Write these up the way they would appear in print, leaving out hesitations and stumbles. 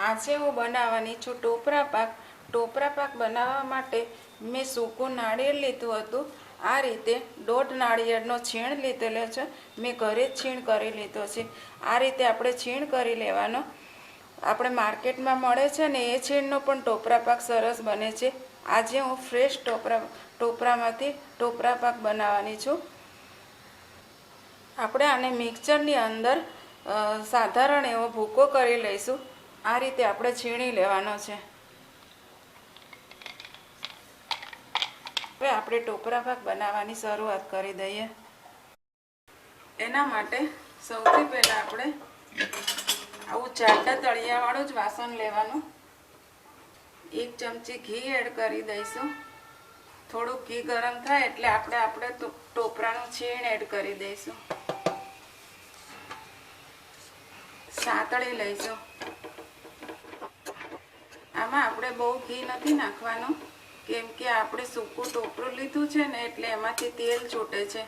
આજે હું બનાવવાની છું ટોપરા પાક. ટોપરા પાક બનાવવા માટે મેં સૂકું નાળિયેર લીધું હતું. આ રીતે 1.5 નાળિયેરનો છીણ લીધેલો છે. મેં ઘરે જ છીણ કરી લીધો છે. આ રીતે આપણે છીણ કરી લેવાનો. આપણે માર્કેટમાં મળે છે ને એ છીણનો પણ ટોપરા પાક સરસ બને છે. આજે હું ફ્રેશ ટોપરામાંથી ટોપરા પાક બનાવવાની છું. આપણે આને મિક્સરની અંદર સાધારણ એવો ભૂકો કરી લઈશું. આ રીતે આપણે છીણી લેવાનો છે. હવે આપણે ટોપરા પાક બનાવવાની શરૂઆત કરી દઈએ. એના માટે સૌથી પહેલાં આપણે આવું જાડા તળિયાવાળું જ વાસણ લેવાનું. 1 ચમચી ઘી એડ કરી દઈશું. થોડુંક ઘી ગરમ થાય એટલે આપણે ટોપરાનું છીણ એડ કરી દઈશું. સાતળી લઈશું. આમાં આપણે બહુ ઘી નથી નાખવાનું, કેમ કે આપણે સૂકું ટોપરું લીધું છે ને એટલે એમાંથી તેલ છૂટે છે.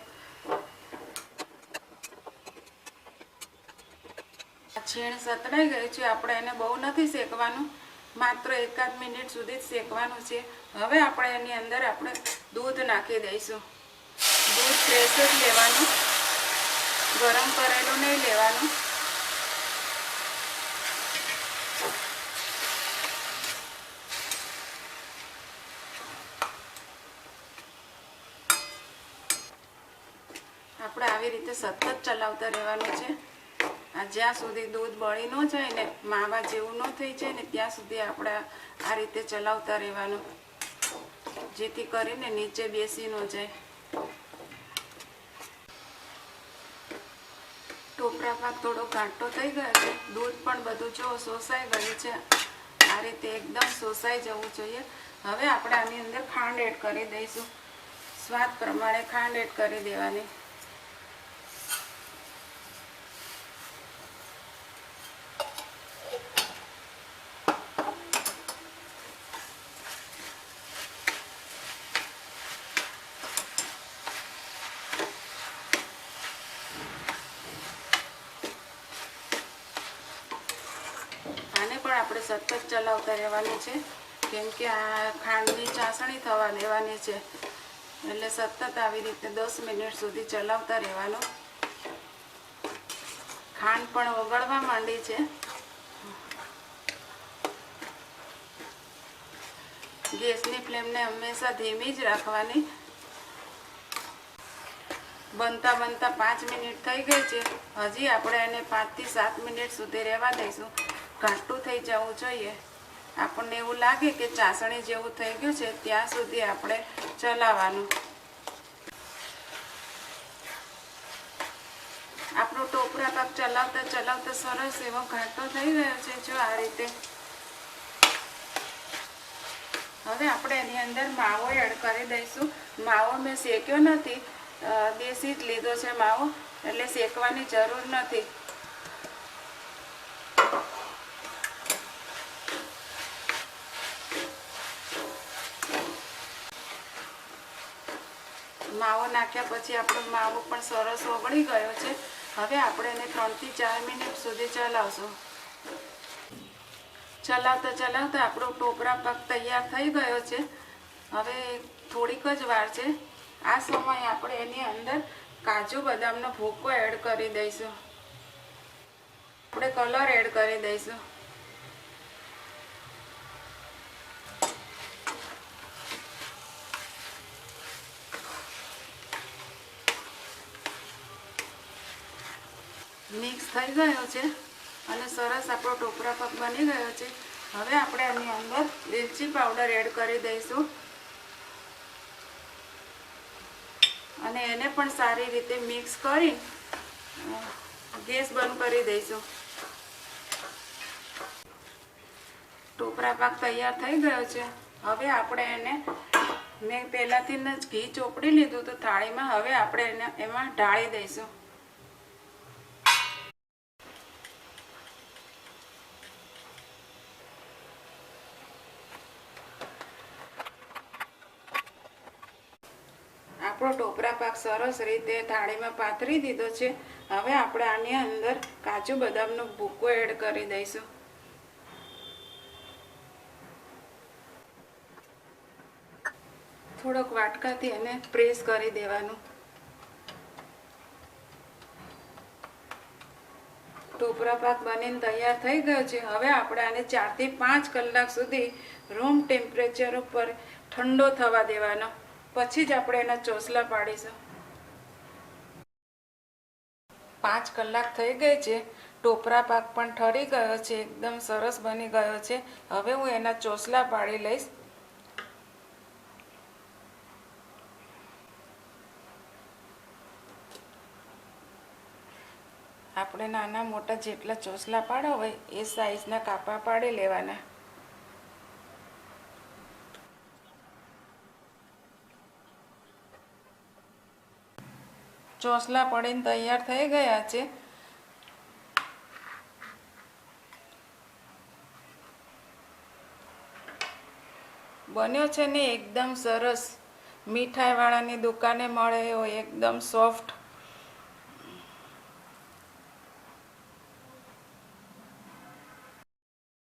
છીણ સતળાઈ ગયું છે. આપણે એને બહુ નથી શેકવાનું, માત્ર 1-8 મિનિટ સુધી જ શેકવાનું છે. હવે આપણે એની અંદર દૂધ નાખી દઈશું. દૂધ ફ્રેશ જ લેવાનું, ગરમ કરેલું નહીં લેવાનું. આપણે આવી રીતે સતત ચલાવતા રહેવાનું છે. જ્યાં સુધી દૂધ બળી ન જાય ને, માવા જેવું ન થઈ જાય ને, ત્યાં સુધી આપણે આ રીતે ચલાવતા રહેવાનું, જેથી કરીને નીચે બેસી ન જાય. ટોપરા પાક થોડો ઘાટો થઈ ગયો છે. દૂધ પણ બધું જો શોષાઈ ગયું છે. આ રીતે એકદમ શોષાઈ જવું જોઈએ. હવે આપણે આની અંદર ખાંડ એડ કરી દઈશું. સ્વાદ પ્રમાણે ખાંડ એડ કરી દેવાની. આપણે સતત ચલાવતા રહેવાનું છે, કેમ કે આ ખાંડની ચાસણી થવા દેવાની છે. એટલે સતત આવી રીતે 10 મિનિટ સુધી ચલાવતા રહેવાનું. ખાંડ પણ ઓગળવા માંડી છે. ગેસની ફ્લેમને હંમેશા ધીમી જ રાખવાની. બનતા 5 મિનિટ થઈ ગઈ છે. હજી આપણે એને 5 થી 7 મિનિટ સુધી રહેવા દઈશું. ઘાટું થઈ જવું જોઈએ. આપણને એવું લાગે કે ચાસણી જેવું થઈ ગયું છે ત્યાં સુધી આપણે ચલાવવાનું. આપણો ટોપરા પાક ચલાવતા સરસ એવો ઘાટો થઈ ગયો છે. જો આ રીતે. હવે આપણે એની અંદર માવો એડ કરી દઈશું. માવો મેં શેક્યો નથી, દેશી જ લીધો છે માવો, એટલે શેકવાની જરૂર નથી. માવો નાખ્યા પછી આપણો માવો પણ સરસ ઓગળી ગયો છે. હવે આપણે એને 3 થી 4 મિનિટ સુધી ચલાવશું. ચલાવતા આપણો ટોપરા પાક તૈયાર થઈ ગયો છે. હવે થોડીક જ વાર છે. આ સમયે આપણે એની અંદર કાજુ બદામનો ભૂકો એડ કરી દઈશું. આપણે કલર એડ કરી દઈશું. મિક્સ થઈ ગયો છે અને સરસ આપણો ટોપરા પાક બની ગયો છે. હવે આપણે આની અંદર એલચી પાવડર એડ કરી દઈશું અને એને પણ સારી રીતે મિક્સ કરી ગેસ બંધ કરી દઈશું. ટોપરા પાક તૈયાર થઈ ગયો છે. હવે આપણે એને, મેં પહેલાંથી જ ઘી ચોપડી લીધું તો થાળીમાં, હવે આપણે એને એમાં ઢાળી દઈશું. આપણો ટોપરા પાક સરસ રીતે થાળીમાં પાથરી દીધો છે. હવે આપણે આની અંદર કાજુ બદામનો ભૂકો એડ કરી દઈશું. થોડોક વાટકાથી એને પ્રેસ કરી દેવાનું. ટોપરા પાક બનીને તૈયાર થઈ ગયો છે. હવે આપણે આને 4 થી 5 કલાક સુધી રૂમ ટેમ્પરેચર ઉપર ઠંડો થવા દેવાનો. પછી જ આપણે એના ચોસલા પાડીશું. 5 કલાક થઈ ગઈ છે. ટોપરા પાક પણ ઠરી ગયો છે, એકદમ સરસ બની ગયો છે. હવે હું એના ચોસલા પાડી લઈશ. આપણે નાના મોટા જેટલા ચોસલા પાડવા હોય એ સાઈઝના કાપા પાડી લેવાના. ચોસલા પડીને તૈયાર થઈ ગયા છે. બન્યો છે ને એકદમ સરસ. મીઠાઈવાળાની દુકાને મળે એવો એકદમ સોફ્ટ